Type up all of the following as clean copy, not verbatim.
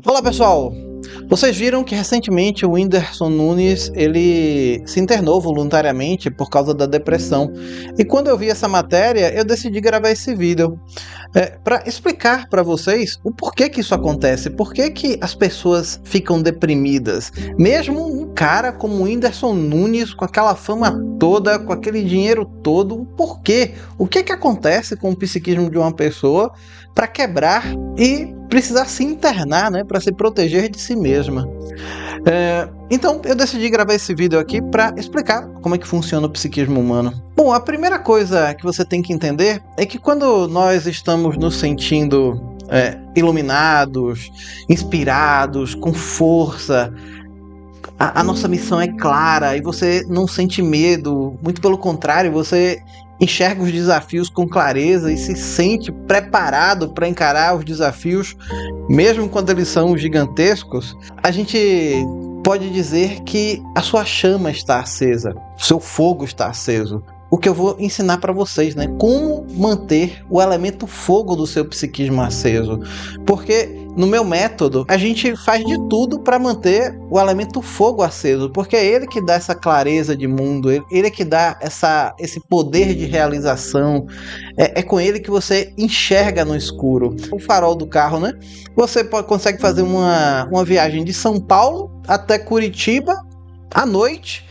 Olá pessoal, vocês viram que recentemente o Whindersson Nunes ele se internou voluntariamente por causa da depressão. E quando eu vi essa matéria, eu decidi gravar esse vídeo para explicar para vocês o porquê que isso acontece, por que as pessoas ficam deprimidas. Mesmo um cara como o Whindersson Nunes, com aquela fama toda, com aquele dinheiro todo, por quê? O que acontece com o psiquismo de uma pessoa para quebrar e precisar se internar, né, para se proteger de si mesma. Então eu decidi gravar esse vídeo aqui para explicar como é que funciona o psiquismo humano. Bom, a primeira coisa que você tem que entender é que quando nós estamos nos sentindo iluminados, inspirados, com força, a nossa missão é clara e você não sente medo, muito pelo contrário, você enxerga os desafios com clareza e se sente preparado para encarar os desafios, mesmo quando eles são gigantescos. A gente pode dizer que a sua chama está acesa, o seu fogo está aceso. O que eu vou ensinar para vocês, né? Como manter o elemento fogo do seu psiquismo aceso. Porque no meu método, a gente faz de tudo para manter o elemento fogo aceso. Porque é ele que dá essa clareza de mundo, ele é que dá esse poder de realização. É com ele que você enxerga no escuro. O farol do carro, né? Você consegue fazer uma viagem de São Paulo até Curitiba à noite.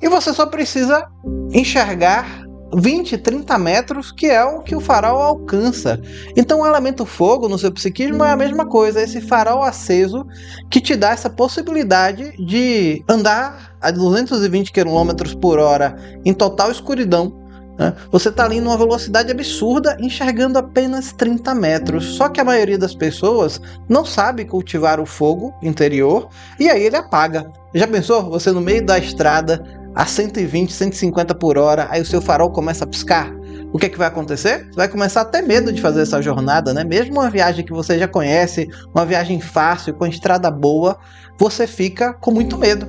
E você só precisa enxergar 20, 30 metros, que é o que o farol alcança. Então o elemento fogo no seu psiquismo é a mesma coisa, esse farol aceso que te dá essa possibilidade de andar a 220 km por hora em total escuridão. Você está ali numa velocidade absurda, enxergando apenas 30 metros. Só que a maioria das pessoas não sabe cultivar o fogo interior e aí ele apaga. Já pensou? Você no meio da estrada a 120, 150 por hora, aí o seu farol começa a piscar. O que é que vai acontecer? Você vai começar a ter medo de fazer essa jornada, né? Mesmo uma viagem que você já conhece, uma viagem fácil, com estrada boa, você fica com muito medo.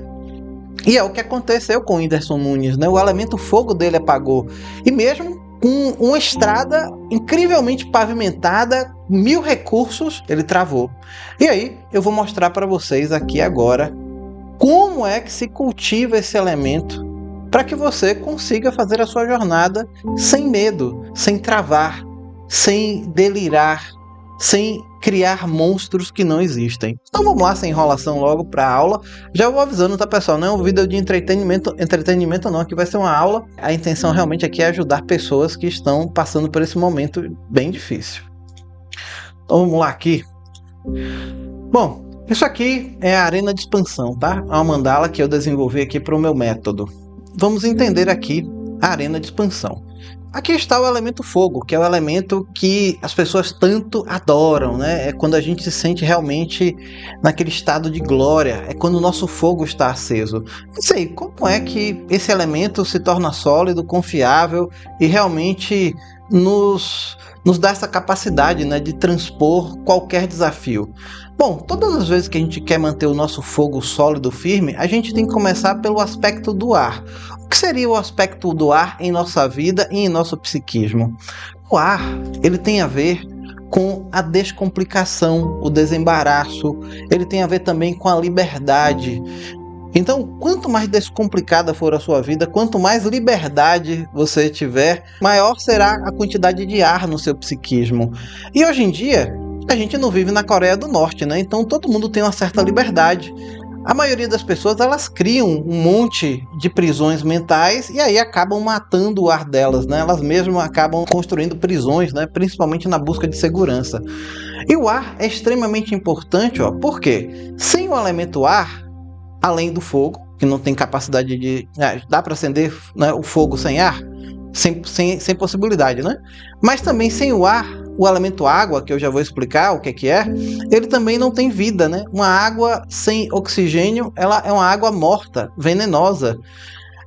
E é o que aconteceu com o Whindersson Nunes, né? O elemento fogo dele apagou. E mesmo com uma estrada incrivelmente pavimentada, 1000 recursos, ele travou. E aí, eu vou mostrar para vocês aqui agora como é que se cultiva esse elemento para que você consiga fazer a sua jornada sem medo, sem travar, sem delirar, sem criar monstros que não existem. Então vamos lá, sem enrolação, logo para a aula. Já vou avisando, tá pessoal? Não é um vídeo de entretenimento não, aqui vai ser uma aula. A intenção realmente aqui é ajudar pessoas que estão passando por esse momento bem difícil. Então vamos lá aqui. Bom, isso aqui é a arena de expansão, tá? É uma mandala que eu desenvolvi aqui para o meu método. Vamos entender aqui a arena de expansão. Aqui está o elemento fogo, que é o elemento que as pessoas tanto adoram, né? É quando a gente se sente realmente naquele estado de glória, é quando o nosso fogo está aceso. Não sei, como é que esse elemento se torna sólido, confiável e realmente nos dá essa capacidade, né, de transpor qualquer desafio? Bom, todas as vezes que a gente quer manter o nosso fogo sólido, firme, a gente tem que começar pelo aspecto do ar. O que seria o aspecto do ar em nossa vida e em nosso psiquismo? O ar, ele tem a ver com a descomplicação, o desembaraço, ele tem a ver também com a liberdade. Então, quanto mais descomplicada for a sua vida, quanto mais liberdade você tiver, maior será a quantidade de ar no seu psiquismo. E hoje em dia, a gente não vive na Coreia do Norte, né? Então todo mundo tem uma certa liberdade. A maioria das pessoas, elas criam um monte de prisões mentais e aí acabam matando o ar delas, né? Elas mesmas acabam construindo prisões, né? Principalmente na busca de segurança. E o ar é extremamente importante, ó. Por quê? Sem o elemento ar, além do fogo, que não tem capacidade de... dá para acender, né, o fogo sem ar? Sem possibilidade, né? Mas também sem o ar, o elemento água, que eu já vou explicar o que é, ele também não tem vida, né? Uma água sem oxigênio, ela é uma água morta, venenosa.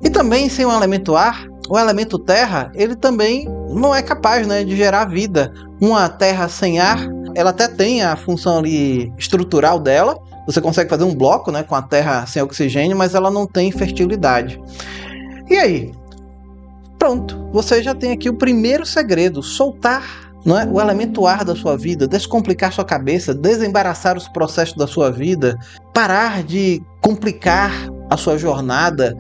E também sem o elemento ar, o elemento terra, ele também não é capaz, né, de gerar vida. Uma terra sem ar, ela até tem a função ali estrutural dela, você consegue fazer um bloco, né, com a terra sem oxigênio, mas ela não tem fertilidade. E aí? Pronto, você já tem aqui o primeiro segredo, soltar não é? O elemento ar da sua vida, descomplicar sua cabeça, desembaraçar os processos da sua vida, parar de complicar a sua jornada,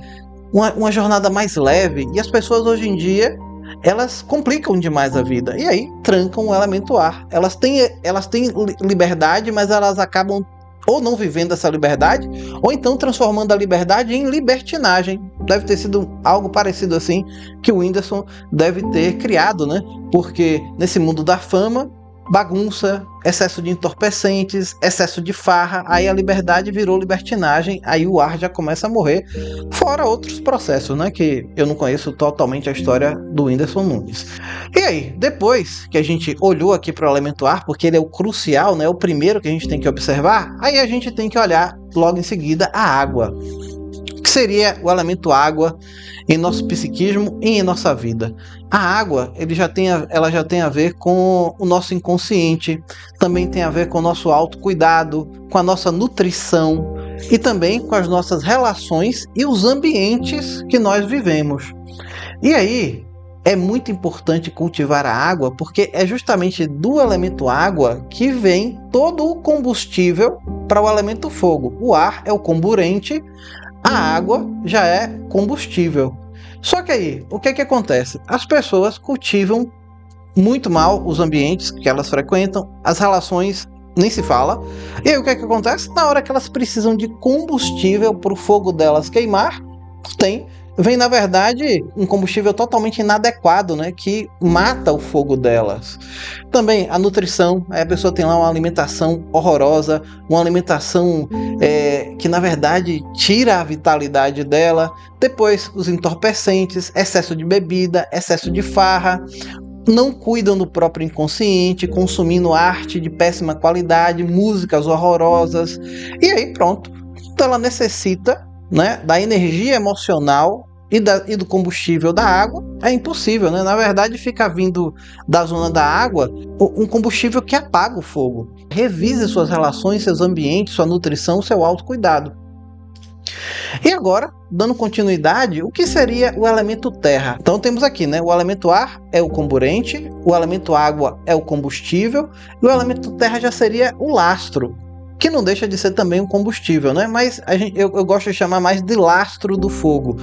uma jornada mais leve. E as pessoas hoje em dia, elas complicam demais a vida e aí trancam o elemento ar. Elas têm liberdade, mas elas acabam ou não vivendo essa liberdade, ou então transformando a liberdade em libertinagem. Deve ter sido algo parecido assim que o Whindersson deve ter criado, né? Porque nesse mundo da fama, bagunça, excesso de entorpecentes, excesso de farra, aí a liberdade virou libertinagem, aí o ar já começa a morrer, fora outros processos, né, que eu não conheço totalmente a história do Whindersson Nunes. E aí, depois que a gente olhou aqui para o elemento ar, porque ele é o crucial, né, o primeiro que a gente tem que observar, aí a gente tem que olhar logo em seguida a água. O que seria o elemento água em nosso psiquismo e em nossa vida? A água, ela já tem a ver com o nosso inconsciente, também tem a ver com o nosso autocuidado, com a nossa nutrição e também com as nossas relações e os ambientes que nós vivemos. E aí, é muito importante cultivar a água, porque é justamente do elemento água que vem todo o combustível para o elemento fogo. O ar é o comburente, a água já é combustível. Só que aí, o que é que acontece? As pessoas cultivam muito mal os ambientes que elas frequentam, as relações nem se fala. E aí o que é que acontece? Na hora que elas precisam de combustível para o fogo delas queimar, vem na verdade um combustível totalmente inadequado, né, que mata o fogo delas. Também a nutrição, aí a pessoa tem lá uma alimentação horrorosa, uma alimentação que na verdade tira a vitalidade dela. Depois os entorpecentes, excesso de bebida, excesso de farra, não cuidam do próprio inconsciente, consumindo arte de péssima qualidade, músicas horrorosas, e aí pronto. Então ela necessita, né, da energia emocional e do combustível da água. É impossível, né? Na verdade, fica vindo da zona da água um combustível que apaga o fogo. Revise suas relações, seus ambientes, sua nutrição, seu autocuidado. E agora, dando continuidade, o que seria o elemento terra? Então temos aqui, né? O elemento ar é o comburente, o elemento água é o combustível, e o elemento terra já seria o lastro, que não deixa de ser também um combustível, né? Mas eu gosto de chamar mais de lastro do fogo.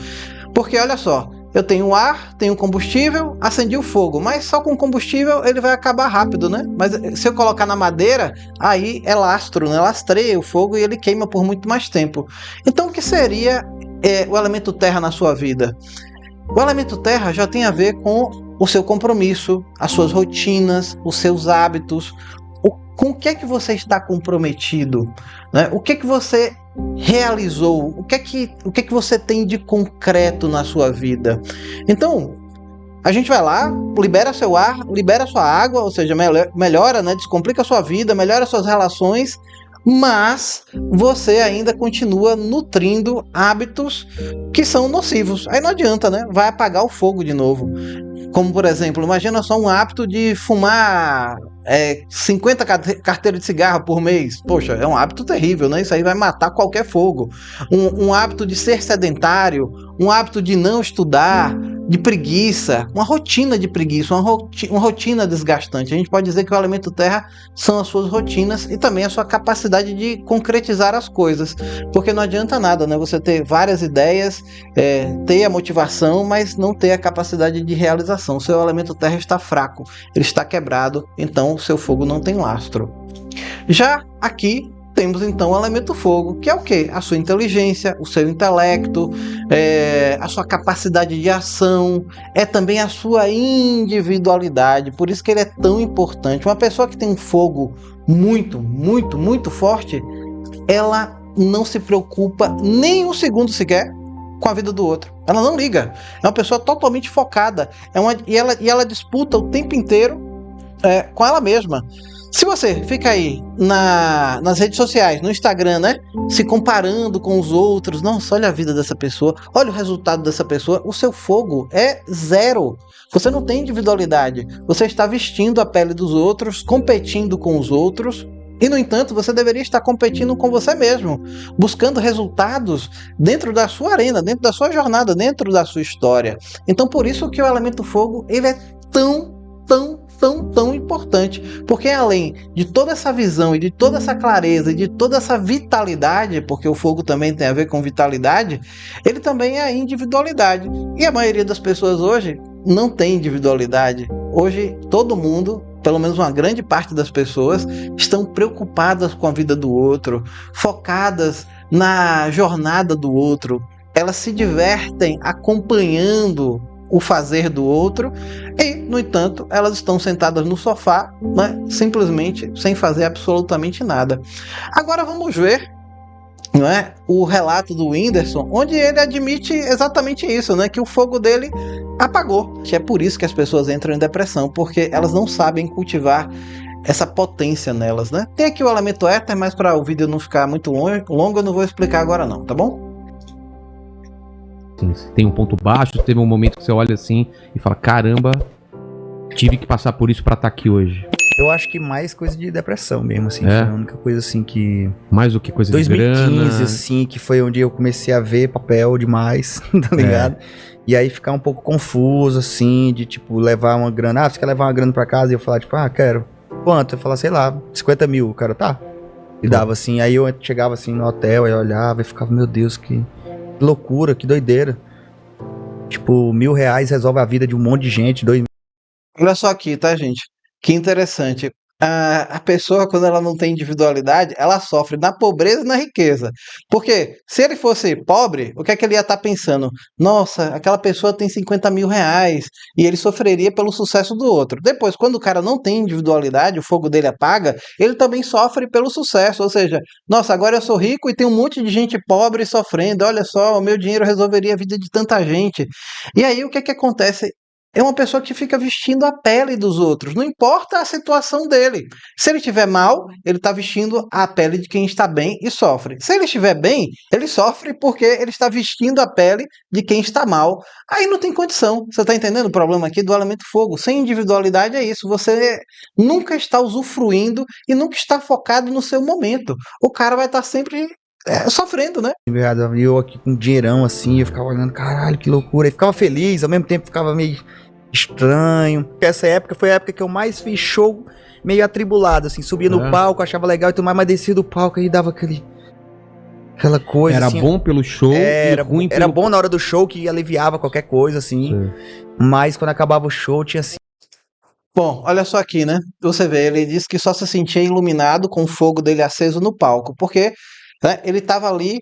Porque olha só, eu tenho ar, tenho combustível, acendi o fogo, mas só com combustível ele vai acabar rápido, né? Mas se eu colocar na madeira, aí é lastro, né? Lastreia o fogo e ele queima por muito mais tempo. Então o que seria o elemento terra na sua vida? O elemento terra já tem a ver com o seu compromisso, as suas rotinas, os seus hábitos, com o que é que você está comprometido, né? O que é que você realizou, o que é que você tem de concreto na sua vida. Então, a gente vai lá, libera seu ar, libera sua água, ou seja, melhora, né? Descomplica a sua vida, melhora suas relações, mas você ainda continua nutrindo hábitos que são nocivos. Aí não adianta, né? Vai apagar o fogo de novo. Como, por exemplo, imagina só um hábito de fumar 50 carteiras de cigarro por mês. Poxa, é um hábito terrível, né? Isso aí vai matar qualquer fogo. Um hábito de ser sedentário, um hábito de não estudar, de preguiça, uma rotina de preguiça, uma rotina desgastante. A gente pode dizer que o elemento terra são as suas rotinas e também a sua capacidade de concretizar as coisas. Porque não adianta nada, né? Você ter várias ideias, ter a motivação, mas não ter a capacidade de realização. O seu elemento terra está fraco, ele está quebrado, então o seu fogo não tem lastro. Já aqui temos então o elemento fogo, que é o quê? A sua inteligência, o seu intelecto, a sua capacidade de ação, é também a sua individualidade, por isso que ele é tão importante. Uma pessoa que tem um fogo muito, muito, muito forte, ela não se preocupa nem um segundo sequer com a vida do outro. Ela não liga. É uma pessoa totalmente focada. E ela disputa o tempo inteiro com ela mesma. Se você fica aí nas redes sociais, no Instagram, né, se comparando com os outros, nossa, olha a vida dessa pessoa, olha o resultado dessa pessoa, o seu fogo é zero. Você não tem individualidade. Você está vestindo a pele dos outros, competindo com os outros. E, no entanto, você deveria estar competindo com você mesmo, buscando resultados dentro da sua arena, dentro da sua jornada, dentro da sua história. Então, por isso que o elemento fogo ele é tão tão importante, porque além de toda essa visão e de toda essa clareza e de toda essa vitalidade, porque o fogo também tem a ver com vitalidade, ele também é a individualidade. E a maioria das pessoas hoje não tem individualidade. Hoje todo mundo, pelo menos uma grande parte das pessoas, estão preocupadas com a vida do outro, focadas na jornada do outro. Elas se divertem acompanhando o fazer do outro e, no entanto, elas estão sentadas no sofá, né, simplesmente sem fazer absolutamente nada. Agora vamos ver, não é, o relato do Whindersson, onde ele admite exatamente isso, né, que o fogo dele apagou. Que é por isso que as pessoas entram em depressão, porque elas não sabem cultivar essa potência nelas, né? Tem aqui o elemento éter, mas para o vídeo não ficar muito longo, eu não vou explicar agora não, tá bom? Tem um ponto baixo, teve um momento que você olha assim e fala, caramba, tive que passar por isso pra estar aqui hoje. Eu acho que mais coisa de depressão mesmo, assim. É? Foi a única coisa, assim, que... Mais do que coisa 2015, de grana. assim, que foi onde eu comecei a ver papel demais, tá ligado? E aí ficar um pouco confuso, assim, de, tipo, levar uma grana. Ah, você quer levar uma grana pra casa? E eu falar, tipo, ah, quero. Quanto? Eu falar, sei lá, 50 mil. O cara, tá. E dava, assim. Aí eu chegava, assim, no hotel, aí eu olhava e ficava, meu Deus, que loucura, que doideira. Tipo, R$1.000 resolve a vida de um monte de gente, 2 mil. Olha só aqui, tá, gente? Que interessante. A pessoa, quando ela não tem individualidade, ela sofre na pobreza e na riqueza. Porque se ele fosse pobre, o que é que ele ia estar pensando? Nossa, aquela pessoa tem 50 mil reais e ele sofreria pelo sucesso do outro. Depois, quando o cara não tem individualidade, o fogo dele apaga, ele também sofre pelo sucesso. Ou seja, nossa, agora eu sou rico e tem um monte de gente pobre sofrendo. Olha só, o meu dinheiro resolveria a vida de tanta gente. E aí, o que é que acontece? É uma pessoa que fica vestindo a pele dos outros, não importa a situação dele. Se ele estiver mal, ele está vestindo a pele de quem está bem e sofre. Se ele estiver bem, ele sofre porque ele está vestindo a pele de quem está mal. Aí não tem condição. Você está entendendo o problema aqui do elemento fogo? Sem individualidade é isso. Você nunca está usufruindo e nunca está focado no seu momento. O cara vai estar sempre sofrendo, né? E eu aqui com dinheirão, assim, eu ficava olhando, caralho, que loucura. E ficava feliz, ao mesmo tempo ficava meio estranho. Porque essa época foi a época que eu mais fiz show meio atribulado, assim. Subia no palco, achava legal e tudo mais, mas descia do palco e dava aquela coisa, era assim. Bom pelo show era e ruim era pelo... bom na hora do show, que aliviava qualquer coisa, assim. Sim. Mas quando acabava o show, tinha assim. Bom, olha só aqui, né? Você vê, ele disse que só se sentia iluminado com o fogo dele aceso no palco, porque, né, ele estava ali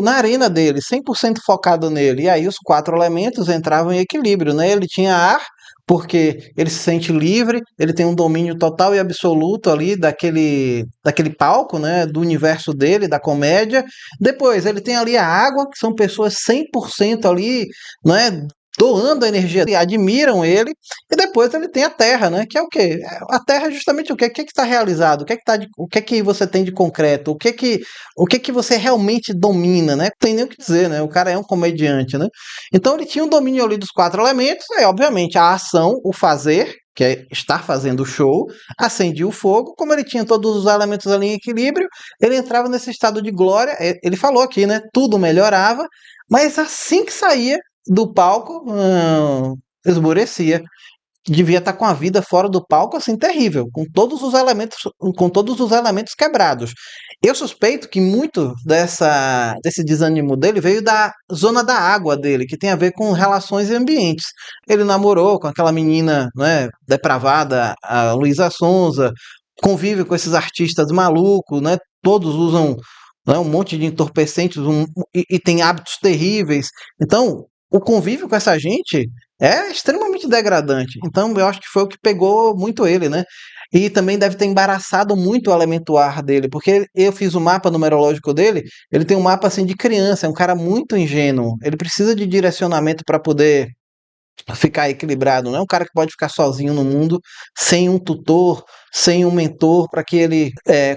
na arena dele, 100% focado nele. E aí os 4 elementos entravam em equilíbrio, né? Ele tinha ar, porque ele se sente livre, ele tem um domínio total e absoluto ali daquele palco, né? Do universo dele, da comédia. Depois, ele tem ali a água, que são pessoas 100% ali, né? Doando a energia, admiram ele. E depois ele tem a terra, né? Que é o quê? A terra é justamente o quê? O que está realizado? O que é que você tem de concreto? O que que você realmente domina, né? Não tem nem o que dizer, né? O cara é um comediante, né? Então ele tinha um domínio ali dos 4 elementos, e obviamente a ação, o fazer, que é estar fazendo o show, acendia o fogo. Como ele tinha todos os elementos ali em equilíbrio, ele entrava nesse estado de glória. Ele falou aqui, né? Tudo melhorava, mas assim que saía do palco, esmorecia. Devia estar com a vida fora do palco, assim, terrível, com todos os elementos quebrados. Eu suspeito que muito desse desânimo dele veio da zona da água dele, que tem a ver com relações e ambientes. Ele namorou com aquela menina, né, depravada, a Luísa Sonza, convive com esses artistas malucos, né, todos usam, né, um monte de entorpecentes e tem hábitos terríveis. Então, o convívio com essa gente é extremamente degradante. Então, eu acho que foi o que pegou muito ele, né? E também deve ter embaraçado muito o elemento ar dele, porque eu fiz o mapa numerológico dele, ele tem um mapa assim de criança, é um cara muito ingênuo. Ele precisa de direcionamento para poder ficar equilibrado, não é um cara que pode ficar sozinho no mundo, sem um tutor, sem um mentor para que ele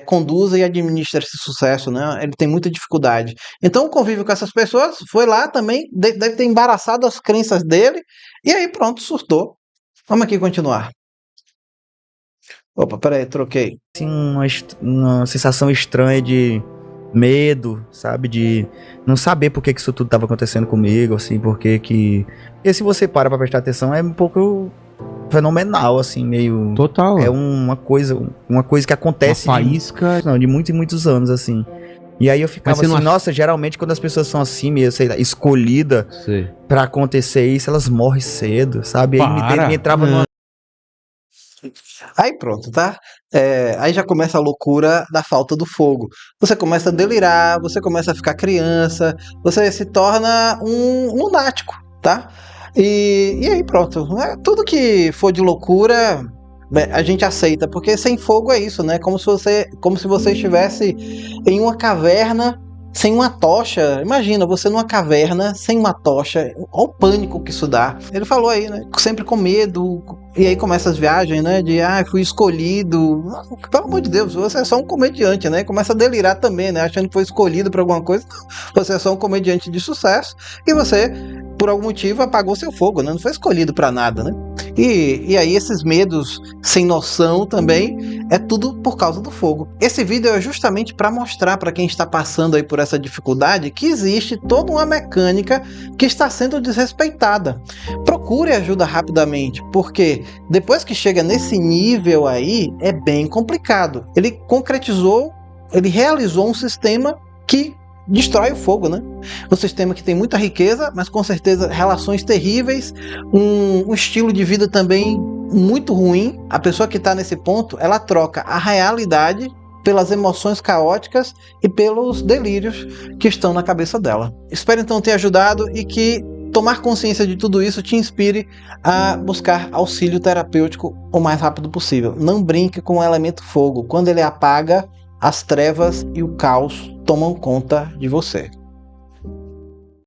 conduza e administre esse sucesso, né? Ele tem muita dificuldade. Então o convívio com essas pessoas foi lá também, deve ter embaraçado as crenças dele, e aí pronto, surtou. Vamos aqui continuar. Opa, peraí, troquei. Assim, uma sensação estranha de medo, sabe? De não saber por que isso tudo estava acontecendo comigo, assim, porque se você para pra prestar atenção, é um pouco fenomenal, assim, meio... Total. É uma coisa que acontece Uma faísca. de muitos e muitos anos, assim. E aí eu ficava Mas você assim, não acha- nossa, geralmente quando as pessoas são assim, meio, sei lá, escolhida Sei. pra acontecer isso, elas morrem cedo, sabe? Aí Para. me entrava numa... Aí pronto, tá? Aí já começa a loucura da falta do fogo. Você começa a delirar, você começa a ficar criança, você se torna um lunático, tá? E aí pronto, né? Tudo que for de loucura, a gente aceita, porque sem fogo é isso, né? Como se você estivesse em uma caverna sem uma tocha. Imagina, você numa caverna sem uma tocha. Olha o pânico que isso dá. Ele falou aí, né? Sempre com medo. E aí começa as viagens, né? De, fui escolhido. Pelo amor de Deus, você é só um comediante, né? Começa a delirar também, né? Achando que foi escolhido pra alguma coisa. Não, você é só um comediante de sucesso. E você, por algum motivo, apagou seu fogo, né? Não foi escolhido pra nada, né? E aí esses medos sem noção também é tudo por causa do fogo. Esse vídeo é justamente para mostrar para quem está passando aí por essa dificuldade que existe toda uma mecânica que está sendo desrespeitada. Procure ajuda rapidamente, porque depois que chega nesse nível aí é bem complicado. Ele realizou um sistema que destrói o fogo, né? Um sistema que tem muita riqueza, mas com certeza relações terríveis, um estilo de vida também muito ruim. A pessoa que está nesse ponto, ela troca a realidade pelas emoções caóticas e pelos delírios que estão na cabeça dela. Espero então ter ajudado e que tomar consciência de tudo isso te inspire a buscar auxílio terapêutico o mais rápido possível. Não brinque com o elemento fogo. Quando ele apaga, as trevas e o caos tomam conta de você.